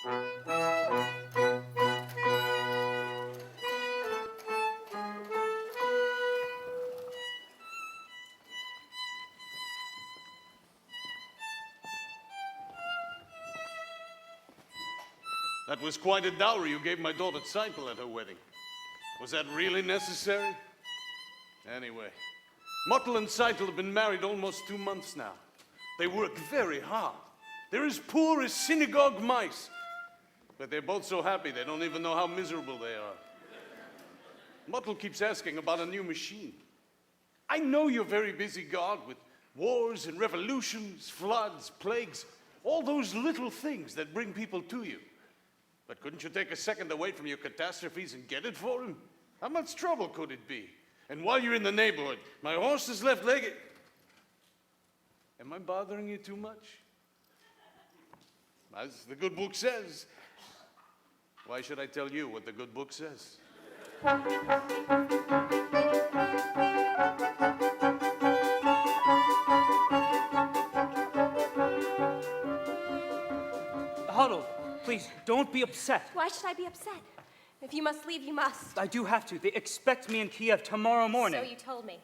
That was quite a dowry you gave my daughter Seipel at her wedding. Was that really necessary? Anyway, Mottel and Seipel have been married almost 2 months now. They work very hard. They're as poor as synagogue mice. But they're both so happy they don't even know how miserable they are. Mottel keeps asking about a new machine. I know you're very busy, God, with wars and revolutions, floods, plagues, all those little things that bring people to you. But couldn't you take a second away from your catastrophes and get it for him? How much trouble could it be? And while you're in the neighborhood, my horse is left-legged. Am I bothering you too much? As the good book says. Why should I tell you what the good book says? Huddle, please, don't be upset. Why should I be upset? If you must leave, you must. I do have to. They expect me in Kiev tomorrow morning. So you told me.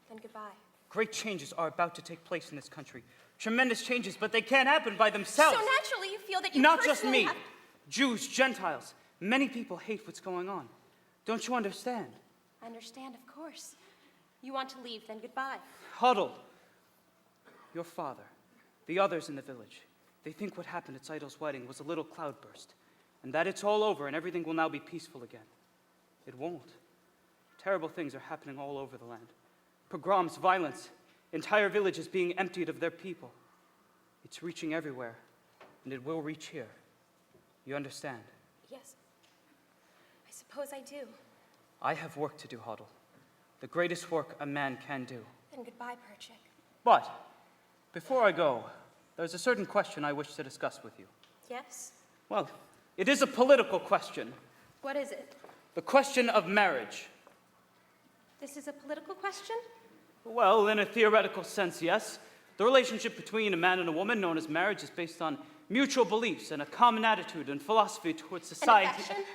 Then goodbye. Great changes are about to take place in this country. Tremendous changes, but they can't happen by themselves. So naturally you feel that you Not just personally me. Jews, Gentiles. Many people hate what's going on. Don't you understand? I understand, of course. You want to leave, then goodbye. Huddle. Your father, the others in the village, they think what happened at Seidel's wedding was a little cloudburst, and that it's all over and everything will now be peaceful again. It won't. Terrible things are happening all over the land. Pogroms, violence, entire villages being emptied of their people. It's reaching everywhere, and it will reach here. You understand? Yes. I suppose I do. I have work to do, Huddle. The greatest work a man can do. Then goodbye, Perchik. But, before I go, there's a certain question I wish to discuss with you. Yes? Well, it is a political question. What is it? The question of marriage. This is a political question? Well, in a theoretical sense, yes. The relationship between a man and a woman, known as marriage, is based on mutual beliefs and a common attitude and philosophy towards society. And affection?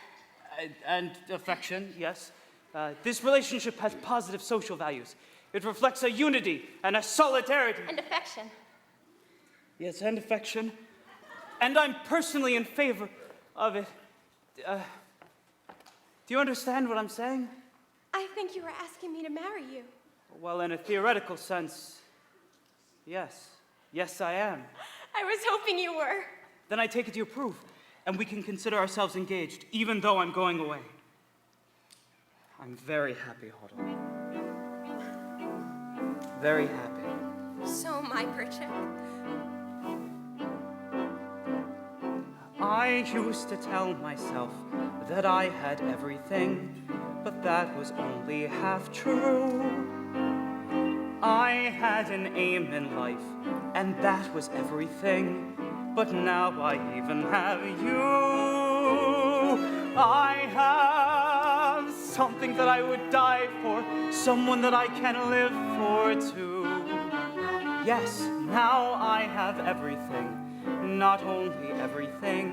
And affection, yes. This relationship has positive social values. It reflects a unity and a solidarity. And affection. Yes, and affection. And I'm personally in favor of it. Do you understand what I'm saying? I think you were asking me to marry you. Well, in a theoretical sense, yes. Yes, I am. I was hoping you were. Then I take it you approve, and we can consider ourselves engaged, even though I'm going away. I'm very happy, Huddle. Very happy. So am I, Perchik. I used to tell myself that I had everything, but that was only half true. I had an aim in life, and that was everything, but now I even have you. I have something that I would die for, someone that I can live for too. Yes, now I have everything. Not only everything,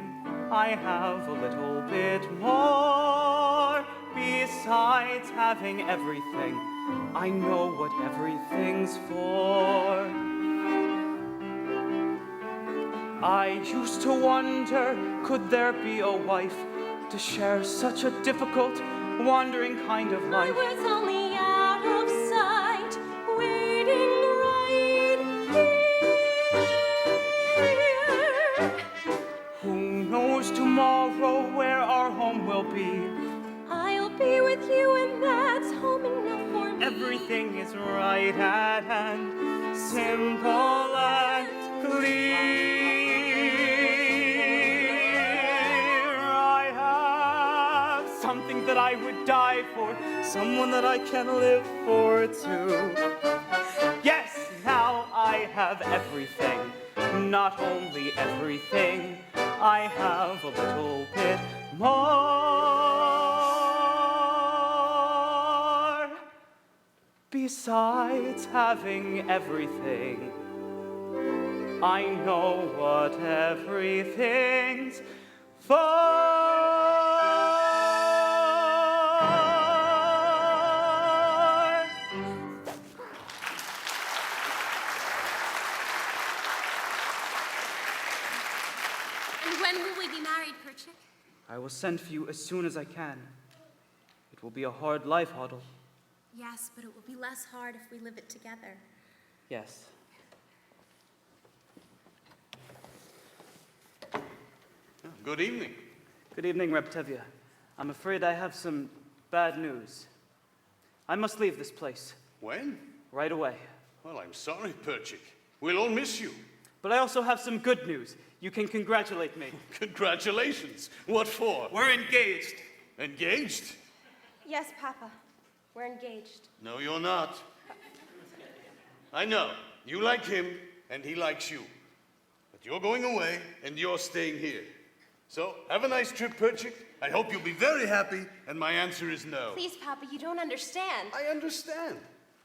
I have a little bit more. Besides having everything, I know what everything's for. I used to wonder, could there be a wife to share such a difficult, wandering kind of life? I was only out of sight, waiting right here. Who knows tomorrow where our home will be? I'll be with you, and that's home enough for me. Everything is right at hand, simple and clear. I have something that I would die for, someone that I can live for too. Yes, now I have everything. Not only everything, I have a little bit more. Besides having everything, I know what everything's And when will we be married, Perchik? I will send for you as soon as I can. It will be a hard life, Huddle. Yes, but it will be less hard if we live it together. Yes. Good evening. Good evening, Reptevia. I'm afraid I have some bad news. I must leave this place When? right away. Well, I'm sorry, Perchik. We'll all miss you. But I also have some good news. You can congratulate me. Congratulations. What for? We're engaged. Engaged? Yes, Papa. We're engaged. No, you're not. I know. You like him, and he likes you. But you're going away, and you're staying here. So, have a nice trip, Perchik. I hope you'll be very happy, and my answer is no. Please, Papa, you don't understand. I understand.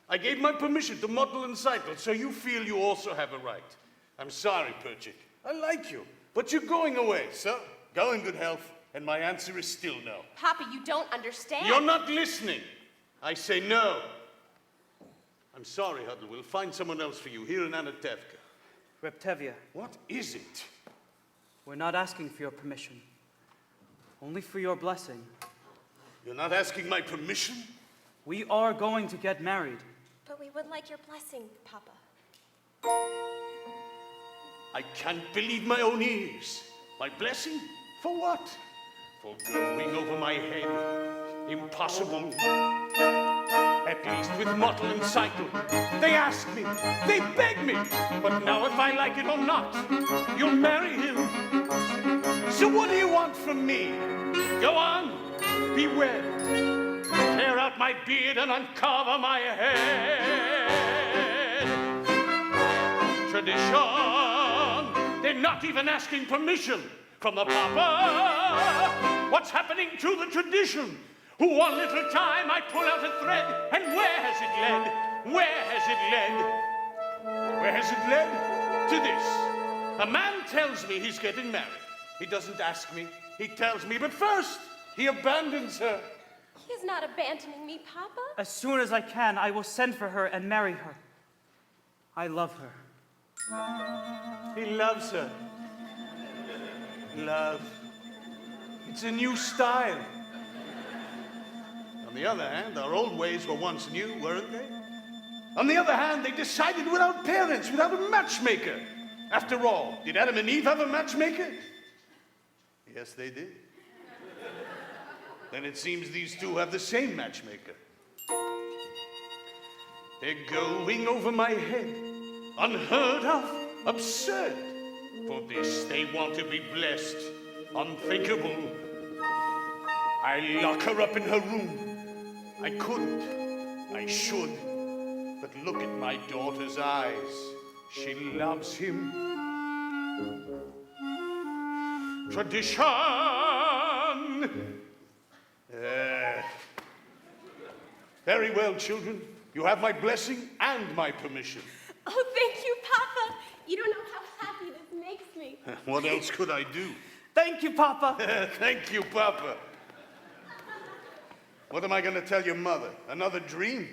I gave my permission to Mottle and Seitl, so you feel you also have a right. I'm sorry, Perchik. I like you, but you're going away, so go in good health, and my answer is still no. Papa, you don't understand. You're not listening. I say no. I'm sorry, Huddle. We'll find someone else for you here in Anatevka. Reptevia, What is it? we're not asking for your permission. Only for your blessing. You're not asking my permission? We are going to get married. But we would like your blessing, Papa. I can't believe my own ears. My blessing? For what? For going over my head. Impossible. At least with Mottle and Seitl. They ask me, they beg me. But now if I like it or not, you'll marry him. So what do you want from me? Go on, be wed. Tear out my beard and uncover my head. Tradition. They're not even asking permission from the Papa. What's happening to the tradition? One little time I pull out a thread, and where has it led? Where has it led? Where has it led? To this. A man tells me he's getting married. He doesn't ask me. He tells me, but first, he abandons her. He is not abandoning me, Papa. As soon as I can, I will send for her and marry her. I love her. He loves her. Love. It's a new style. On the other hand, our old ways were once new, weren't they? On the other hand, they decided without parents, without a matchmaker. After all, did Adam and Eve have a matchmaker? Yes, they did. Then it seems these two have the same matchmaker. They're going over my head. Unheard of, absurd. For this, they want to be blessed. Unthinkable. I lock her up in her room. I couldn't. I should. But look at my daughter's eyes. She loves him. Tradition. Very well, children. You have my blessing and my permission. Oh, thank you, Papa. You don't know how happy this makes me. What else could I do? Thank you, Papa. Thank you, Papa. What am I going to tell your mother? Another dream?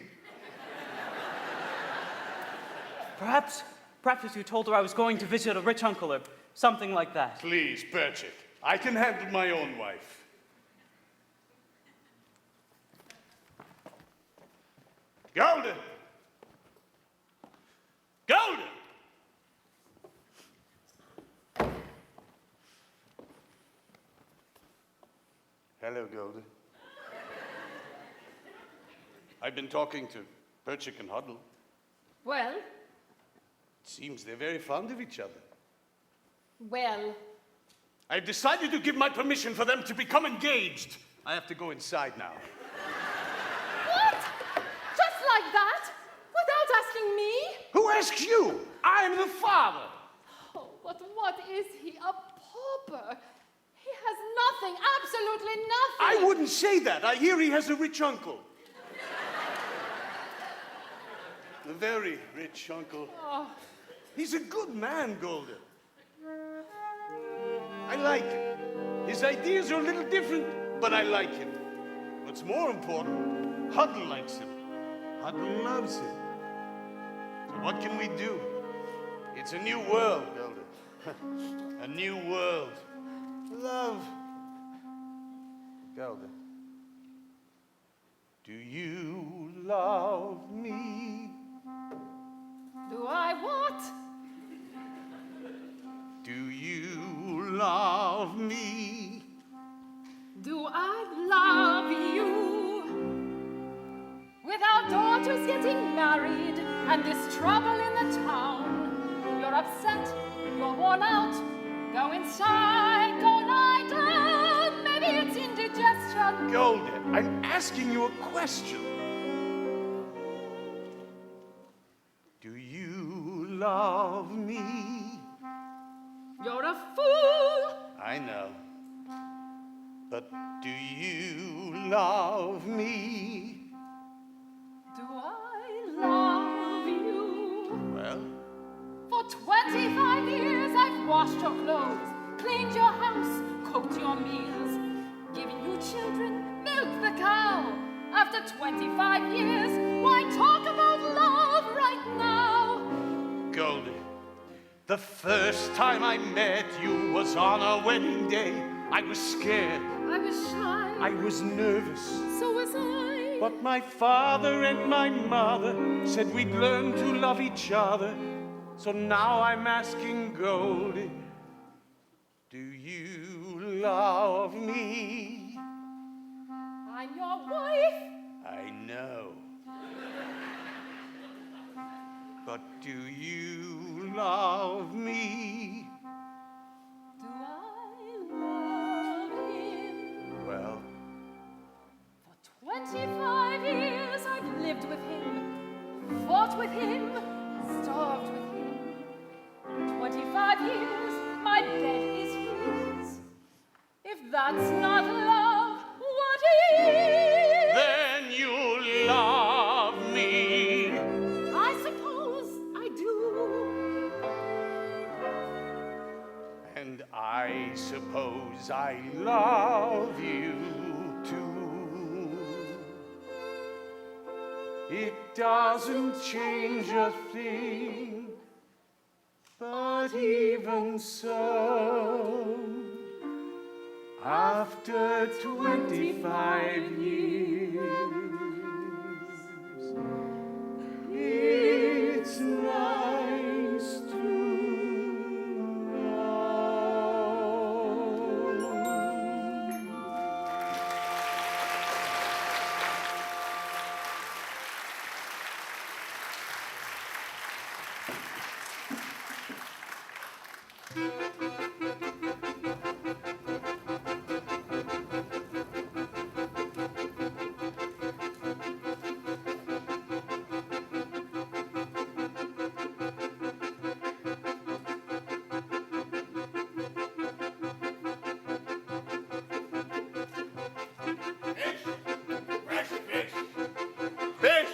Perhaps if you told her I was going to visit a rich uncle or something like that. Please, Perchik. I can handle my own wife. Golden! Golden! Hello, Golden. I've been talking to Perchik and Huddle. Well, It seems they're very fond of each other. well, I've decided to give my permission for them to become engaged. I have to go inside now. what? Just like that? Without asking me? Who asks you? I'm the father. Oh, but what is he? A pauper? He has nothing, absolutely nothing. I wouldn't say that. I hear he has a rich uncle. A very rich uncle. Oh, He's a good man, Golden. I like him. His ideas are a little different, but I like him. What's more important, Huddle likes him. Huddle loves him. So what can we do? It's a new world, Gelder. A new world. Love. Gelder, do you love me? Do I what? Do you love me? Do I love you? With our daughters getting married and this trouble in the town, you're upset, you're worn out. Go inside, go lie down. Maybe it's indigestion. Golden, I'm asking you a question. Do you love me? You're a fool. I know. But do you love me? Do I love you? Well, For 25 years I've washed your clothes, cleaned your house, cooked your meals, given you children, milked the cow. After 25 years, why talk about love right now? Goldie, the first time I met you was on our wedding day. I was scared. I was shy. I was nervous. So was I. But my father and my mother said we'd learn to love each other. So now I'm asking Goldie, do you love me? I'm your wife. I know. But do you love me? Do I love him? Well, For 25 years I've lived with him, fought with him, starved with him. 25 years, my bed is his. If that's not love, what is? then you love me. I suppose I do. And I suppose I love you too. It doesn't change a thing, but even so, after 25 years, it's nice to know. Fish!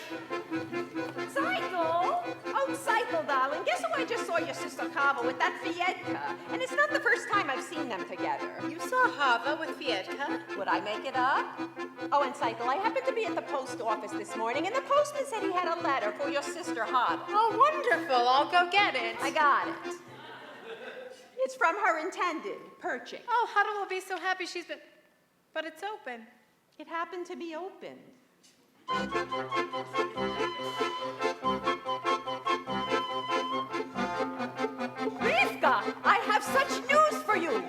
Cycle? Oh, Cycle, darling. Guess who I just saw your sister Carver with that Fiedka? And it's not the first time I've seen them together. You saw Hava with Fiedka? Would I make it up? Oh, and Cycle, I happened to be at the post office this morning, and the postman said he had a letter for your sister Hava. Oh, wonderful. I'll go get it. I got it. It's from her intended, Perchik. Oh, Huddle will be so happy she's been... But it's open. It happened to be opened. Rivka, I have such news for you.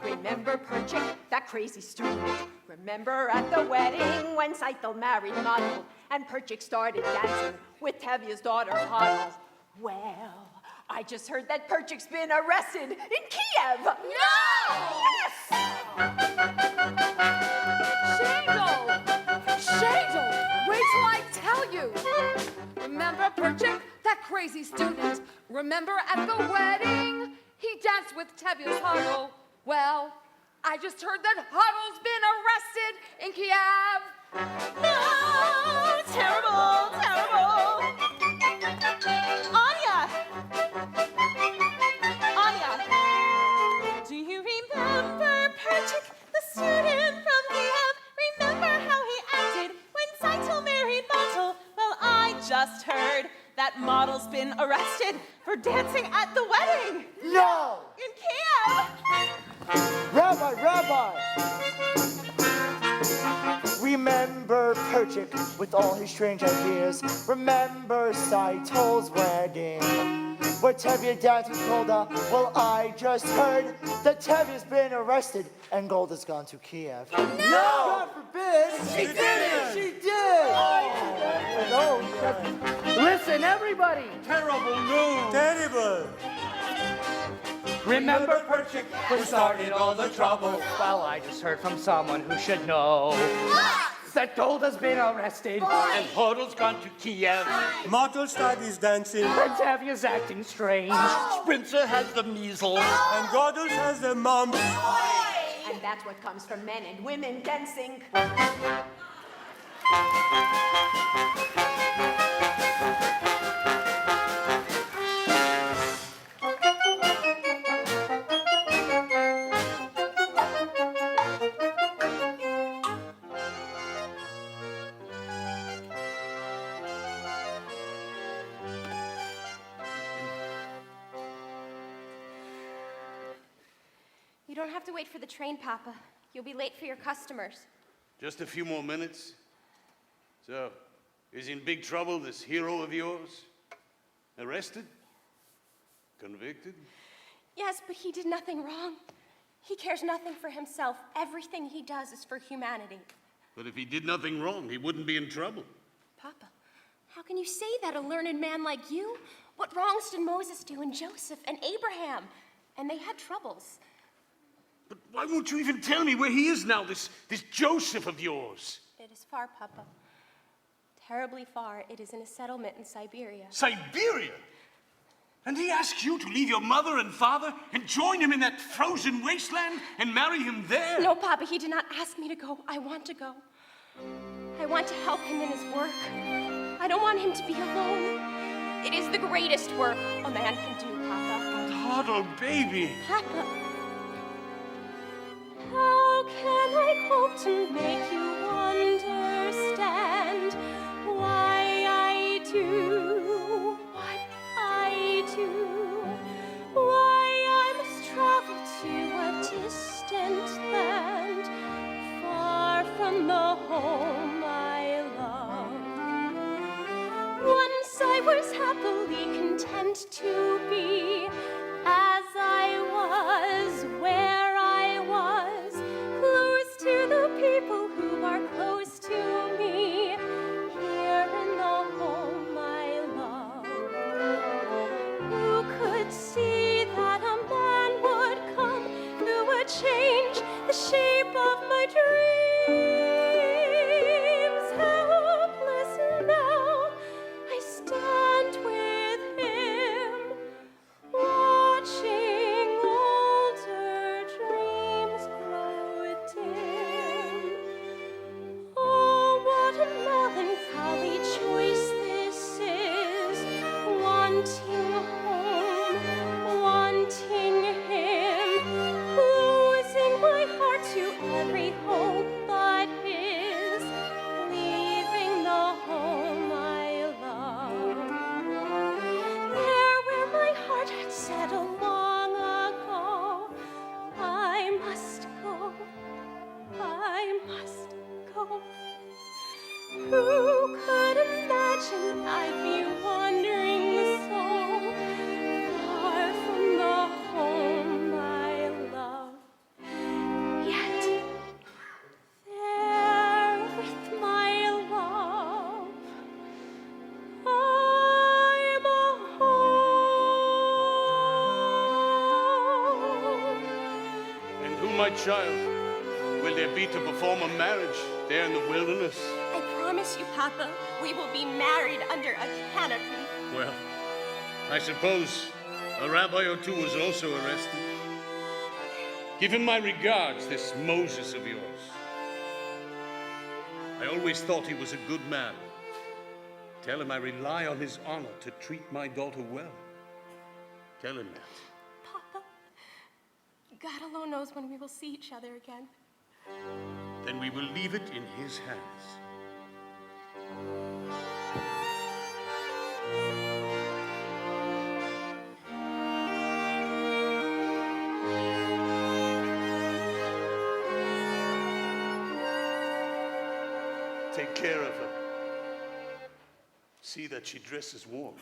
Remember Perchik, that crazy student? Remember at the wedding when Cycle married Model and Perchik started dancing with Tevye's daughter Huddle? Well, I just heard that Perchik's been arrested in Kiev. No! Yes! Shadel! Wait till I tell you! Remember Perchik, that crazy student? Remember at the wedding? He danced with Tevye's Huddle. Well, I just heard that Huddle's been arrested in Kiev. No! Terrible, terrible! Anya! Anya! Do you remember Perchik? that model's been arrested for dancing at the wedding. No! In Kiev. Rabbi! Remember Perchik with all his strange ideas. Remember Saitol's wedding, where Tevye danced with Golda. Well, I just heard that Tevye's been arrested and Golda's gone to Kiev. No! God forbid! She did it! She did! No. Listen, everybody! Terrible news! Terrible! Remember Perchik, who started all the trouble? Well, I just heard from someone who should know that Golda's been arrested and Hodel's gone to Kiev. Motelstad is dancing. And Tevye's acting strange. Sprinzer has the measles. And Godels has the mumps. And that's what comes from men and women dancing. You don't have to wait for the train, Papa. You'll be late for your customers. Just a few more minutes. So, is he in big trouble, this hero of yours? Arrested? Convicted? Yes, but he did nothing wrong. He cares nothing for himself. Everything he does is for humanity. But if he did nothing wrong, he wouldn't be in trouble. Papa, how can you say that, a learned man like you? What wrongs did Moses do, and Joseph, and Abraham? And they had troubles. But why won't you even tell me where he is now, this Joseph of yours? It is far, Papa. Terribly far. It is in a settlement in Siberia. Siberia? And he asks you to leave your mother and father and join him in that frozen wasteland and marry him there? No, Papa, he did not ask me to go. I want to go. I want to help him in his work. I don't want him to be alone. It is the greatest work a man can do, Papa. But Hodel, baby. Papa. How can I hope to make you understand why I do what I do? Why I must travel to a distant land, far from the home I love. Once I was happily content to be as I was, where I was, close to the people who are close to me, here in the home I love. Who could see that a man would come who would change the shape of my dreams? Helpless now, I stand with him, watching older dreams grow dim. Oh, what a melancholy choice this is, wanting home, wanting him, losing my heart to every hope but his, leaving the home I love. There where my heart had settled long ago, I must go, I must go. Who could imagine I'd be wandering so far from the home I love? Yet, there with my love, I'm a home. And who, my child, will there be to perform a marriage there in the wilderness? I promise you, Papa, we will be married under a canopy. Well, I suppose a rabbi or two was also arrested. Give him my regards, this Moses of yours. I always thought he was a good man. Tell him I rely on his honor to treat my daughter well. Tell him that. Papa, God alone knows when we will see each other again. Then we will leave it in his hands. Take care of her. See that she dresses warm.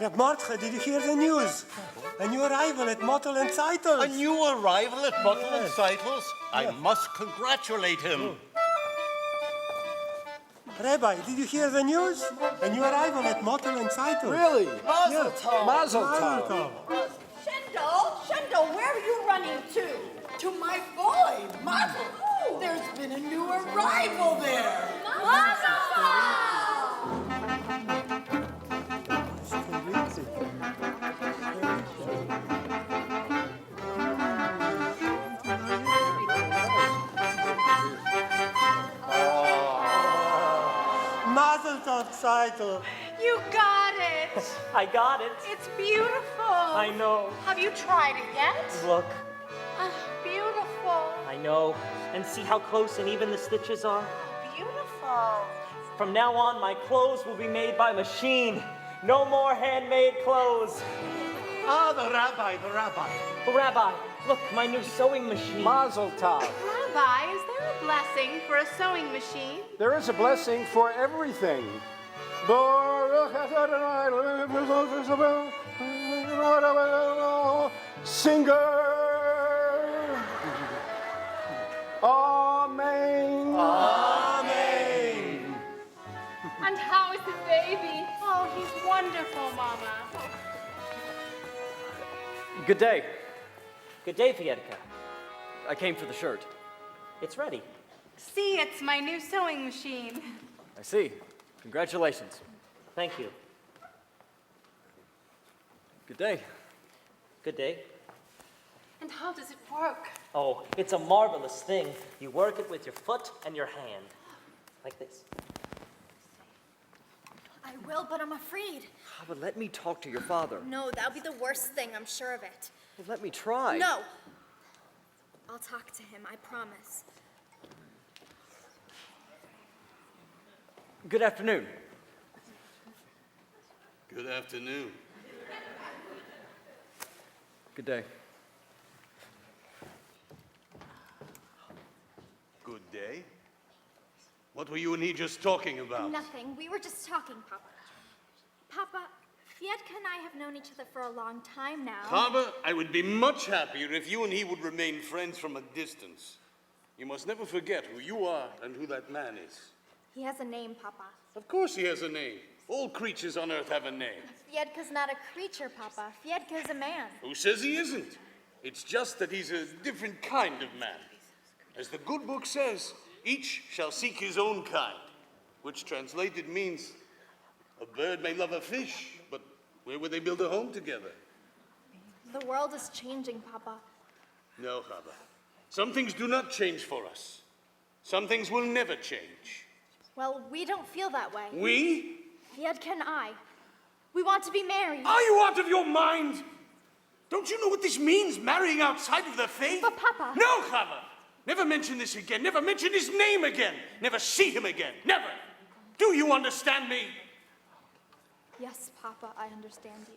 Reb Mordche, did you hear the news? A new arrival at Mottel and Zeitels. A new arrival at Mottel and Yes. Seitels? I must congratulate him. Rabbi, did you hear the news? A new arrival at Mottel and Zeitels. Really? Mazel tov. Mazel tov. Shendel, where are you running to? To my boy, Mazel. There's been a new arrival there. Mazel tov, Zeitel. You got it. I got it. It's beautiful. I know. Have you tried it yet? Look, Beautiful. I know. And see how close and even the stitches are? Beautiful. From now on, my clothes will be made by machine. No more handmade clothes. Ah, the rabbi. Rabbi, look, my new sewing machine. Mazel tov. Rabbi, is there a blessing for a sewing machine? There is a blessing for everything. Singer. Amen. Amen. And how is the baby? Oh, he's wonderful, Mama. Good day. Good day, Fiedka. I came for the shirt. It's ready. See, it's my new sewing machine. I see. Congratulations. Thank you. Good day. Good day. And how does it work? Oh, it's a marvelous thing. You work it with your foot and your hand. Like this. I will, but I'm afraid. But let me talk to your father. No, that'll be the worst thing, I'm sure of it. Well, let me try. No. I'll talk to him, I promise. Good afternoon. Good afternoon. Good day. Good day. What were you and he just talking about? Nothing. We were just talking, Papa. Papa, Fiedka and I have known each other for a long time now. Papa, I would be much happier if you and he would remain friends from a distance. You must never forget who you are and who that man is. He has a name, Papa. Of course he has a name. All creatures on earth have a name. Fiedka's not a creature, Papa. Fiedka's a man. Who says he isn't? It's just that he's a different kind of man. As the good book says, each shall seek his own kind, which translated means a bird may love a fish, but where would they build a home together? The world is changing, Papa. No, Chava. Some things do not change for us. Some things will never change. Well, we don't feel that way. We? Fiedka and I. We want to be married. Are you out of your mind? Don't you know what this means, marrying outside of the faith? But, Papa... No, Chava! Never mention this again. Never mention his name again. Never see him again. Never. Do you understand me? Yes, Papa, I understand you.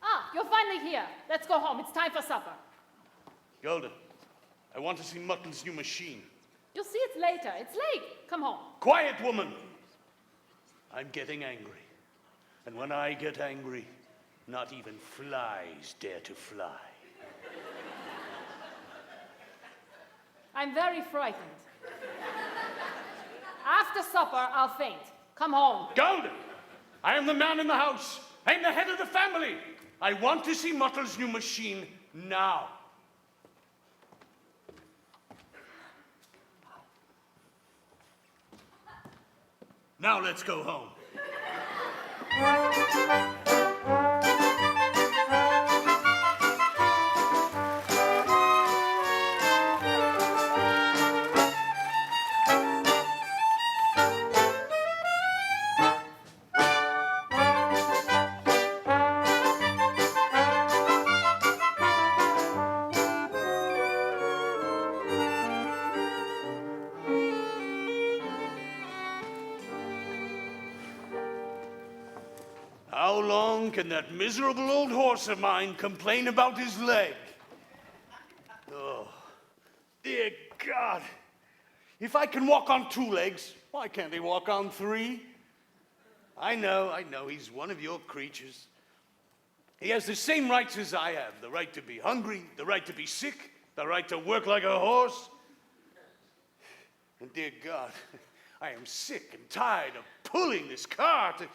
Ah, you're finally here. Let's go home. It's time for supper. Golden, I want to see Mutton's new machine. You'll see it later. It's late. Come home. Quiet, woman. I'm getting angry. And when I get angry, not even flies dare to fly. I'm very frightened. After supper, I'll faint. Come home. Golden, I am the man in the house. I am the head of the family. I want to see Mutton's new machine now. Now let's go home. How long can that miserable old horse of mine complain about his leg? Oh, dear God. If I can walk on 2 legs, why can't he walk on 3? I know, he's one of your creatures. He has the same rights as I have. The right to be hungry, the right to be sick, the right to work like a horse. And dear God, I am sick and tired of pulling this cart.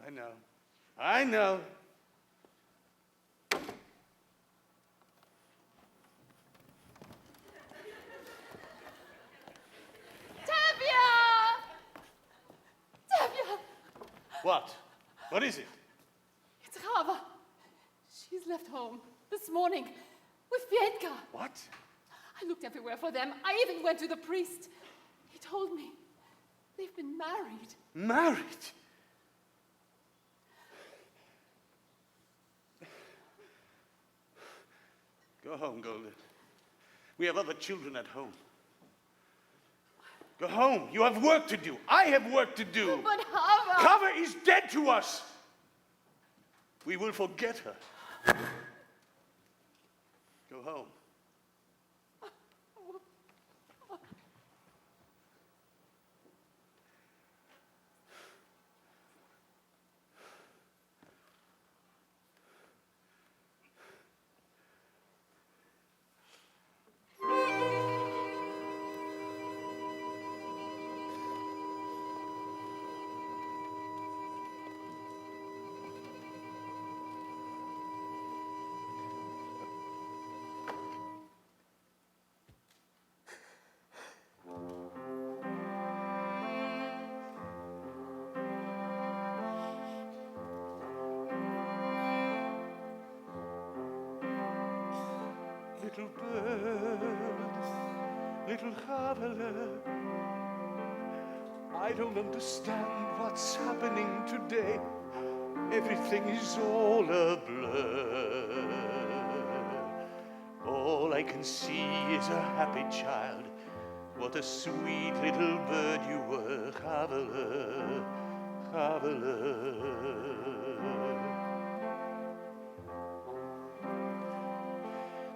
I know. Tevye! What? What is it? It's Rava. She's left home this morning with Fiedka. What? I looked everywhere for them. I even went to the priest. He told me they've been married. Married? Go home, Golden. We have other children at home. Go home. You have work to do. I have work to do. But Hava... Hava is dead to us. We will forget her. Go home. Little bird, little Havela, I don't understand what's happening today. Everything is all a blur. All I can see is a happy child. What a sweet little bird you were, Havela, Havela.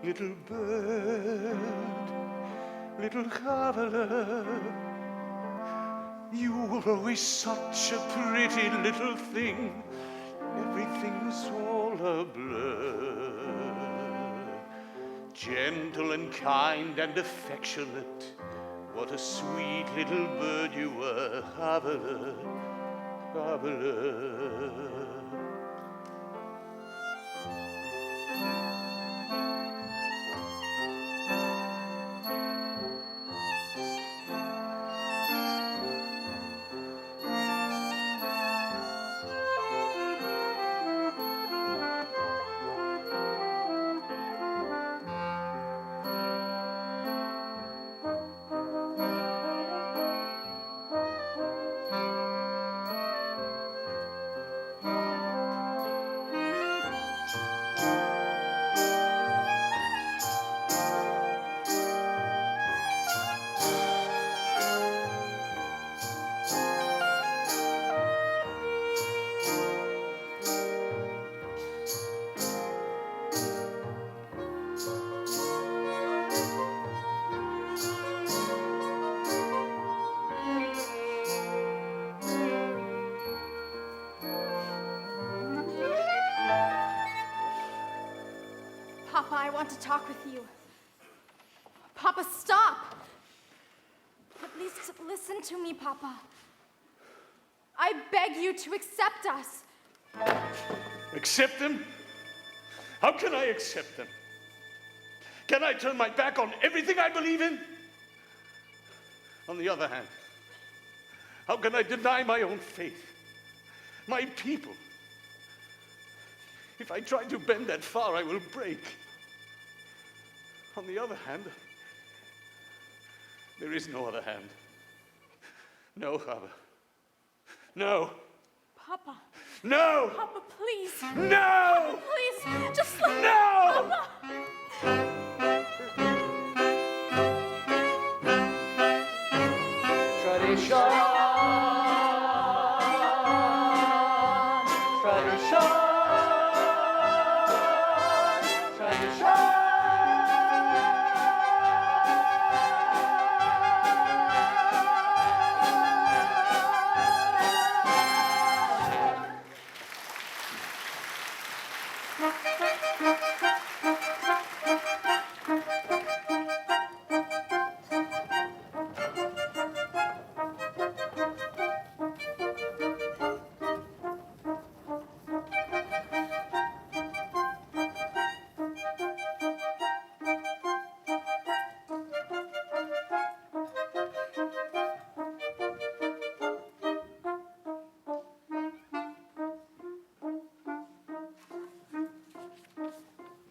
Little bird, little Havela, you were always such a pretty little thing. Everything's all a blur. Gentle and kind and affectionate, what a sweet little bird you were, Havela, Havela. Papa, I want to talk with you. Papa, stop! At least listen to me, Papa. I beg you to accept us. Accept them? How can I accept them? Can I turn my back on everything I believe in? On the other hand, How can I deny my own faith? My people. If I try to bend that far, I will break. On the other hand, there is no other hand. No, Father. No. Papa. No! Papa, please. No! Papa, please. Just let No! Papa.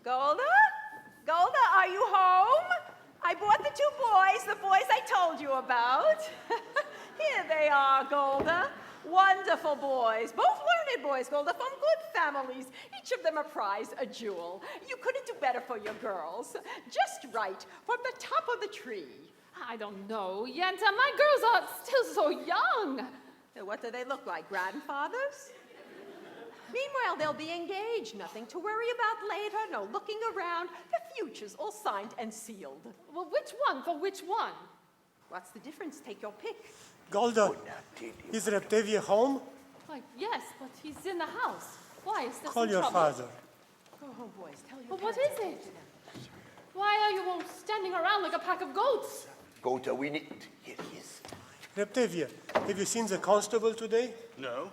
Golda? Golda, are you home? I brought the two boys, the boys I told you about. Here they are, Golda. Wonderful boys, both learned boys, Golda, from good families. Each of them a prize, a jewel. You couldn't do better for your girls. Just right, from the top of the tree. I don't know, Yenta. My girls are still so young. What do they look like, grandfathers? Meanwhile, they'll be engaged. Nothing to worry about later, no looking around. The future's all signed and sealed. Well, which one for which one? What's the difference? Take your pick. Golda, is Reptavia home? Why, yes, but he's in the house. Why, is there Call some your trouble? father. Go home, boys. Tell your But what parents is to it? go to them. Why are you all standing around like a pack of goats? Gota, we need... Here he is. Reptavia, have you seen the constable today? No?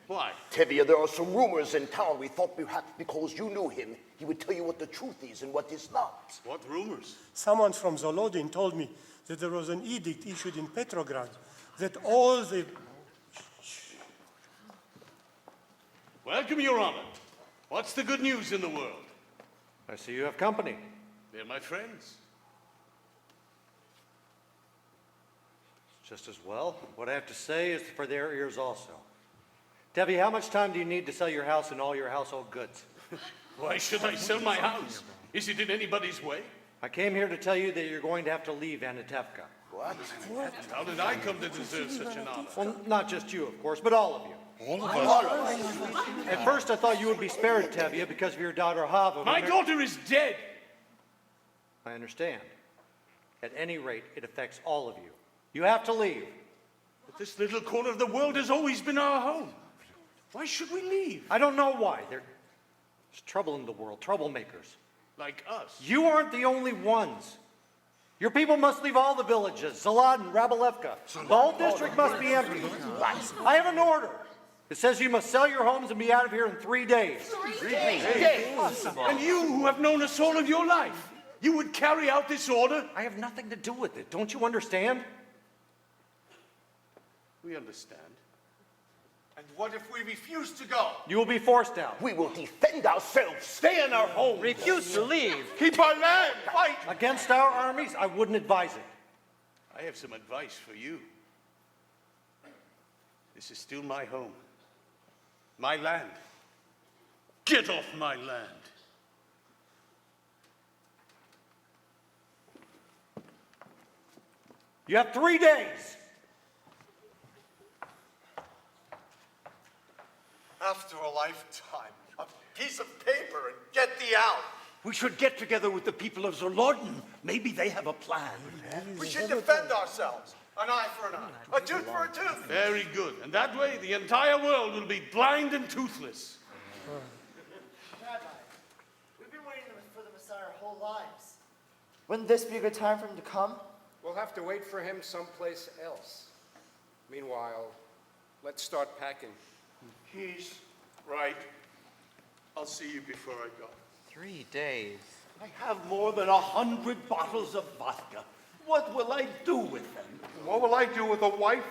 Why? Tevye, there are some rumors in town. We thought perhaps because you knew him, he would tell you what the truth is and what is not. What rumors? Someone from Zolodin told me that there was an edict issued in Petrograd that all the... Welcome, Your Honor. What's the good news in the world? I see you have company. They're my friends. Just as well. What I have to say is for their ears also. Debbie, how much time do you need to sell your house and all your household goods? Why should I sell my house? Is it in anybody's way? I came here to tell you that you're going to have to leave Anatevka. What? How did I come to deserve such an honor? Well, not just you, of course, but all of you. All of us. At first, I thought you would be spared, Tevye, because of your daughter Hava. My daughter is dead. I understand. At any rate, it affects all of you. You have to leave. But this little corner of the world has always been our home. Why should we leave? I don't know why. There's trouble in the world, troublemakers. Like us. You aren't the only ones. Your people must leave all the villages, Zaladin, Rabalevka. The whole district must be empty. I have an order. It says you must sell your homes and be out of here in 3 days. 3 days? And you, who have known us all of your life, you would carry out this order? I have nothing to do with it. Don't you understand? We understand. And what if we refuse to go? You will be forced out. We will defend ourselves. Stay in our home. Refuse to leave. Keep our land. Fight. Against our armies, I wouldn't advise it. I have some advice for you. This is still my home. My land. Get off my land. You have 3 days. After a lifetime, a piece of paper and get thee out. We should get together with the people of Zolodin. Maybe they have a plan. We should defend ourselves. An eye for an eye, a tooth for a tooth. Very good. And that way, the entire world will be blind and toothless. Rabbi, we've been waiting for the Messiah our whole lives. Wouldn't this be a good time for him to come? We'll have to wait for him someplace else. Meanwhile, let's start packing. He's right. I'll see you before I go. 3 days. I have more than 100 bottles of vodka. What will I do with them? What will I do with a wife,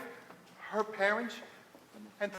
her parents